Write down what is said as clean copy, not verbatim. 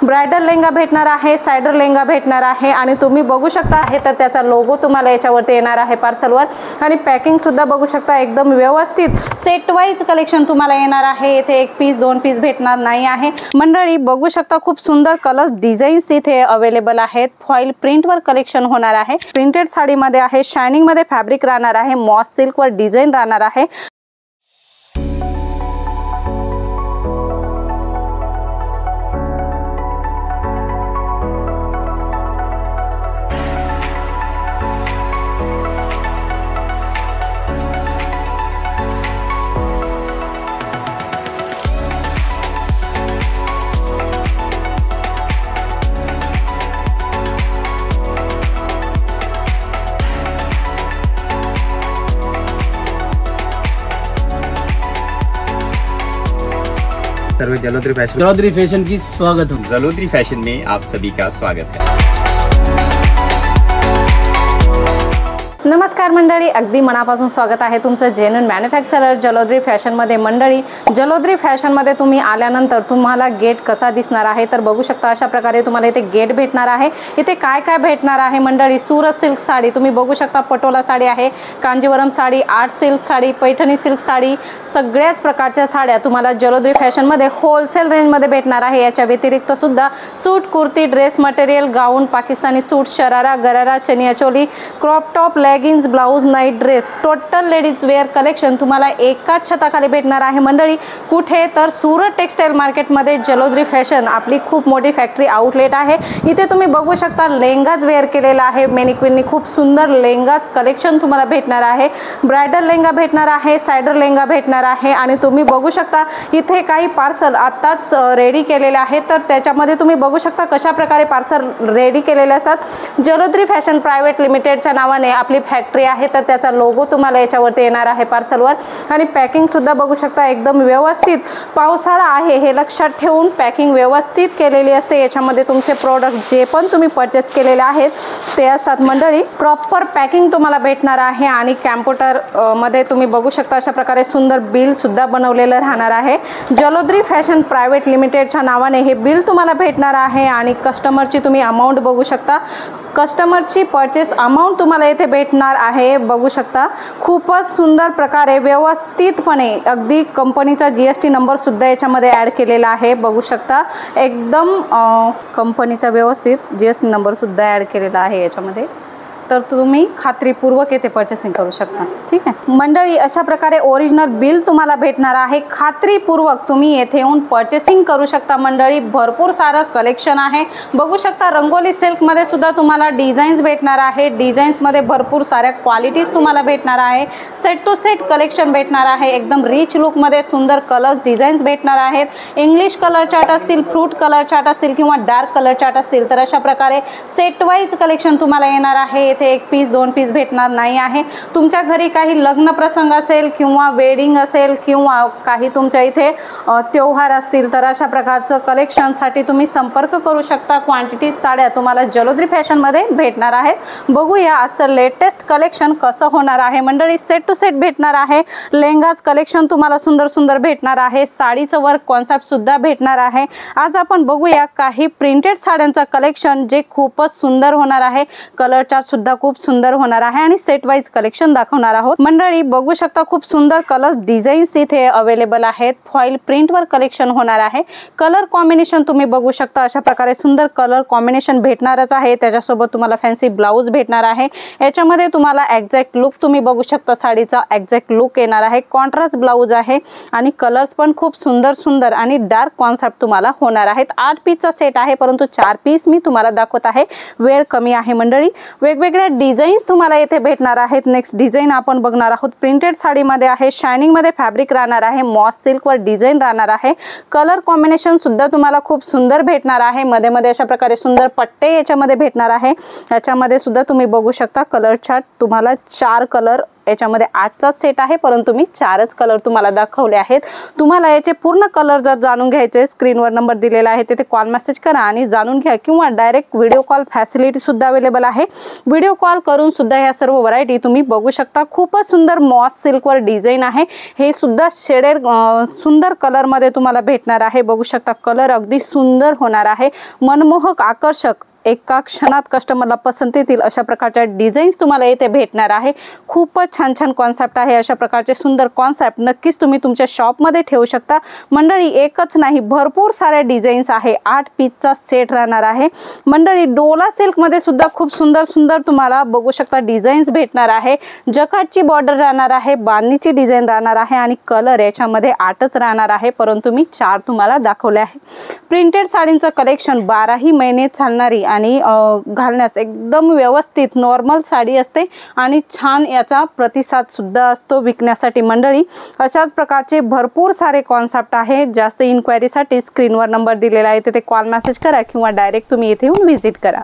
Bridal lehenga भेटणार आहे, सायडर लेहंगा भेटणार आहे आणि तुम्ही बघू शकता आहे तर त्याचा लोगो तुम्हाला याच्यावरती येणार आहे पार्सलवर। आणि पॅकिंग सुद्धा बघू शकता एकदम व्यवस्थित सेट वाईज कलेक्शन तुम्हाला येणार आहे। इथे एक पीस दोन पीस भेटणार नाही आहे मंडळी। बघू शकता खूप सुंदर कलर्स डिझाईन्स इथे अवेलेबल आहेत। फॉइल प्रिंटवर कलेक्शन होणार आहे। प्रिंटेड साडीमध्ये आहे, शायनिंग मध्ये फॅब्रिक राहणार आहे, मॉस सिल्क वर डिझाईन राहणार आहे। सर्व जलोदरी फैशन की स्वागत है। जलोदरी फैशन में आप सभी का स्वागत है। नमस्कार मंडळी, अगदी मनापासून स्वागत आहे तुमचं जेन्युइन मॅन्युफॅक्चरर जलोदरी फॅशन मध्ये। मंडळी जलोदरी फॅशन मध्ये तुम्ही आल्यानंतर तुम्हाला गेट कसा दिसणार आहे तर बघू शकता अशा प्रकारे तुम्हाला इथे गेट भेटणार आहे। इथे काय काय भेटणार आहे मंडळी, सुरत सिल्क साडी तुम्ही बघू शकता, पटोला साडी आहे, Kanjeevaram sari, art silk sari, Paithani silk sari, सगळ्याच प्रकारच्या साड्या तुम्हाला जलोदरी फॅशन मध्ये होलसेल रेंज मध्ये भेटणार आहे। याच्या व्यतिरिक्त सुद्धा suit, kurti, dress material, gown, Pakistani suit, sharara, gharara, chaniya choli, crop top, leggings, blouse, night dress, total ladies wear collection तुम्हाला एकाच छताखाली भेटणार आहे मंडळी। कुठे तर सुरत टेक्सटाईल मार्केट मध्ये जलोदरी फॅशन आपली खूप मोठी फॅक्टरी आउटलेट आहे। इथे तुम्ही बघू शकता लेहंगाज वेअर केलेला आहे मेनिक्विननी, खूप सुंदर लेहंगाज कलेक्शन तुम्हाला भेटणार आहे। ब्रायडल लेहंगा भेटणार आहे, सायडर लेहंगा भेटणार आहे आणि तुम्ही बघू शकता इथे काही पार्सल आताच रेडी केलेले आहेत तर त्याच्यामध्ये तुम्ही बघू शकता कशा प्रकारे पार्सल रेडी केलेले असतात। जलोदरी फॅशन प्रायव्हेट लिमिटेडच्या नावाने आपली फॅक्टरी आहे तर त्याचा लोगो तुम्हाला याच्यावरती येणार आहे पार्सलवर। आणि पॅकिंग सुद्धा बघू शकता एकदम व्यवस्थित, पावसाळा आहे हे लक्षात ठेवून पॅकिंग व्यवस्थित केलेली असते। याच्यामध्ये तुमचे प्रोडक्ट जे पण तुम्ही परचेस केलेले आहेत ते असतात मंडळी। प्रॉपर पॅकिंग तुम्हाला भेटणार आहे आणि कॅम्प्युटर मध्ये तुम्ही बघू शकता अशा प्रकारे सुंदर बिल सुद्धा बनवलेलं राहणार आहे। जलोदरी फॅशन प्रायव्हेट लिमिटेडच्या नावाने हे बिल तुम्हाला भेटणार आहे आणि कस्टमरची तुम्ही अमाउंट बघू शकता, कस्टमरची परचेस अमाउंट तुम्हाला इथे भेटणार आहे। बघू शकता खूपच सुंदर प्रकारे व्यवस्थितपणे अगदी कंपनीचा जीएसटी नंबर सुद्धा याच्यामध्ये ॲड केलेला आहे। बघू शकता एकदम कंपनीचा व्यवस्थित जीएसटी नंबर सुद्धा ॲड केलेला आहे याच्यामध्ये, तर तुम्ही खात्रीपूर्वक येथे परचेसिंग करू शकता। ठीक आहे मंडळी, अशा प्रकारे ओरिजिनल बिल तुम्हाला भेटणार आहे, खात्रीपूर्वक तुम्ही येथे येऊन परचेसिंग करू शकता मंडळी। भरपूर सारं कलेक्शन आहे, बघू शकता रंगोली सिल्क मध्ये सुद्धा तुम्हाला डिझाईन्स भेटणार आहे। डिझाईन्स मध्ये भरपूर साऱ्या क्वालिटीज तुम्हाला भेटणार आहे। सेट टू सेट कलेक्शन भेटणार आहे, एकदम रिच लुक मध्ये सुंदर कलर्स डिझाईन्स भेटणार आहेत। इंग्लिश कलर चार्ट असतील, फ्रूट कलर चार्ट असतील किंवा डार्क कलर चार्ट असतील तर अशा प्रकारे सेट वाईज कलेक्शन तुम्हाला येणार आहे। एक पीस दोन पीस भेटणार नाही आहे। तुमच्या घरी काही लग्न प्रसंग असेल किंवा वेडिंग असेल किंवा काही तुमच्या इथे त्योहार असतील तर अशा प्रकारचं कलेक्शनसाठी तुम्ही संपर्क करू शकता। क्वांटिटी साड्या तुम्हाला जलोदरी फॅशन मध्ये भेटणार आहेत। बघूया आजचं लेटेस्ट कलेक्शन कसं होणार आहे मंडळी। सेट टू सेट भेटणार आहे, लेहंगाज कलेक्शन तुम्हाला सुंदर सुंदर भेटणार आहे, साडीचं वर्क कॉन्सेप्ट सुद्धा भेटणार आहे। आज आपण बघूया काही प्रिंटेड साड्यांचं कलेक्शन जे खूपच सुंदर होणार आहे, कलर चार्ट सुद्धा खूप सुंदर होणार आहे आणि सेट वाईज कलेक्शन दाखवणार आहोत मंडळी। बघू शकता खूप सुंदर कलर्स डिझाईन्स इथे अवेलेबल आहेत। फॉइल प्रिंटवर कलेक्शन होणार आहे। कलर कॉम्बिनेशन तुम्ही बघू शकता अशा प्रकारे सुंदर कलर कॉम्बिनेशन भेटणारच आहे। त्याच्यासोबत तुम्हाला फॅन्सी ब्लाउज भेटणार आहे। याच्यामध्ये तुम्हाला एक्झॅक्ट लुक तुम्ही बघू शकता, साडीचा एक्झॅक्ट लुक येणार आहे। कॉन्ट्रास्ट ब्लाउज आहे आणि कलर्स पण खूप सुंदर सुंदर आणि डार्क कॉन्सेप्ट तुम्हाला होणार आहेत। 8 पीसचा सेट आहे परंतु 4 पीस मी तुम्हाला दाखवत आहे, वेळ कमी आहे मंडळी। वेगवेगळ्या डिझाईन्स तुम्हाला इथे भेटणार आहेत। नेक्स्ट डिझाईन आपण बघणार आहोत, प्रिंटेड साडीमध्ये आहे, शायनिंग मध्ये फॅब्रिक राहणार आहे, मॉस सिल्क वर डिझाईन राहणार आहे। कलर कॉम्बिनेशन सुद्धा तुम्हाला खूप सुंदर भेटणार आहे। मध्ये मध्ये अशा प्रकारे सुंदर पट्टे याच्यामध्ये भेटणार आहे। याच्यामध्ये सुद्धा तुम्ही बघू शकता कलर चार्ट तुम्हाला 4 कलर याच्यामध्ये 8चा सेट आहे, परंतु मी 4च कलर तुम्हाला दाखवले आहेत। तुम्हाला याचे पूर्ण कलर जर जाणून घ्यायचे, स्क्रीनवर नंबर दिलेला आहे तिथे कॉल मेसेज करा आणि जाणून घ्या, किंवा डायरेक्ट व्हिडिओ कॉल फॅसिलिटी सुद्धा अवेलेबल आहे। व्हिडिओ कॉल करून सुद्धा ह्या सर्व व्हरायटी तुम्ही बघू शकता। खूपच सुंदर मॉस सिल्कवर डिझाईन आहे, हे सुद्धा शेडेड सुंदर कलर मध्ये तुम्हाला भेटणार आहे। बघू शकता कलर अगदी सुंदर होणार आहे, मनमोहक, आकर्षक, एका क्षणात कस्टमरला पसंत येतील अशा प्रकारच्या डिझाईन्स तुम्हाला येथे भेटणार आहे। खूपच छान छान कॉन्सेप्ट आहे, अशा प्रकारचे सुंदर कॉन्सेप्ट नक्कीच तुम्ही तुमच्या शॉपमध्ये ठेवू शकता। मंडळी एकच नाही, भरपूर सारे डिझाईन्स आहे। 8 पीसचा सेट राहणार आहे। मंडळी डोला सिल्कमध्ये सुद्धा खूप सुंदर सुंदर तुम्हाला बघू शकता डिझाईन्स भेटणार आहे। जकाटची बॉर्डर राहणार आहे, बांधणीची डिझाईन राहणार आहे आणि कलर याच्यामध्ये 8च राहणार आहे, परंतु मी 4 तुम्हाला दाखवले आहे। प्रिंटेड साडींचं कलेक्शन 12ही महिने चालणारी आणि घालण्यास एकदम व्यवस्थित नॉर्मल साडी असते आणि छान याचा प्रतिसाद सुद्धा असतो विकण्यासाठी। मंडळी अशाच प्रकारचे भरपूर सारे कॉन्सेप्ट आहे। जास्त इन्क्वायरीसाठी स्क्रीनवर नंबर दिलेला आहे तिथे कॉल मेसेज करा किंवा डायरेक्ट तुम्ही इथे येऊन व्हिजिट करा।